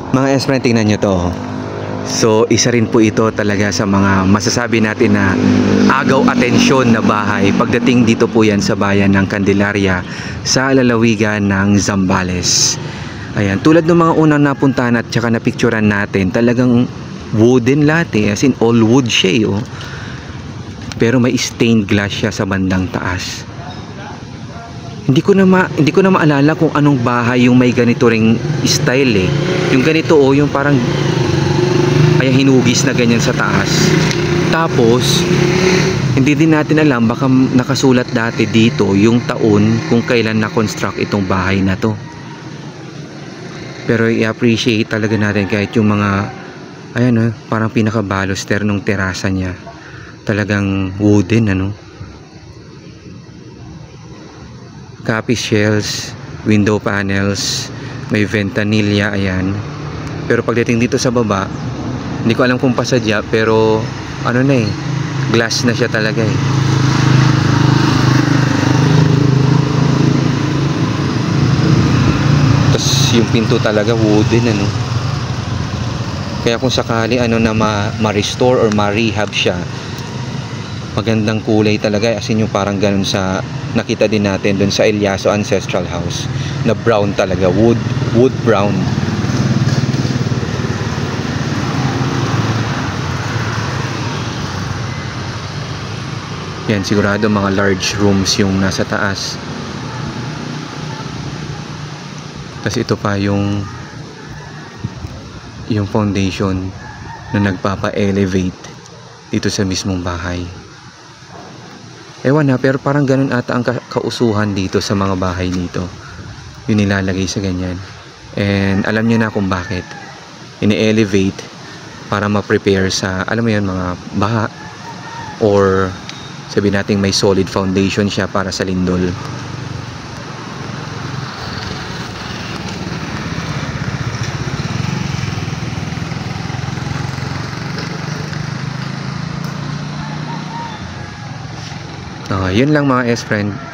Mga S-friend, tingnan nyo to. So, isa rin po ito talaga sa mga masasabi natin na agaw atensyon na bahay pagdating dito po yan sa bayan ng Candelaria sa lalawigan ng Zambales. Ayan, tulad ng mga unang napuntahan at saka napicturan natin, talagang wooden lahat as in all wood siya oh. Pero may stained glass siya sa bandang taas. Hindi ko na maalala kung anong bahay yung may ganito ring style eh. Yung ganito oh, yung parang kaya hinugis na ganyan sa taas. Tapos hindi din natin alam, baka nakasulat dati dito yung taon kung kailan na-construct itong bahay na to. Pero i-appreciate talaga natin kahit yung mga ayan parang pinaka-baluster nung terasa niya. Talagang wooden copy shells, window panels, may ventanilla, ayan. Pero pagdating dito sa baba, hindi ko alam kung pasadya, pero glass na siya talaga eh. Tapos yung pinto talaga wooden Kaya kung sakali na ma-restore or ma-rehab siya, magandang kulay talaga, as in yung parang ganun sa nakita din natin dun sa Eliaso Ancestral House na brown talaga, wood brown. Yan, sigurado mga large rooms yung nasa taas. Tapos ito pa yung foundation na nagpapa-elevate dito sa mismong bahay. Ewan pero parang ganun ata ang kausuhan dito sa mga bahay dito. Yung nilalagay sa ganyan. And alam niyo na kung bakit. Ini-elevate para ma-prepare sa, alam mo yun, mga baha. Or sabi natin may solid foundation siya para sa lindol. Yun lang mga S-friend.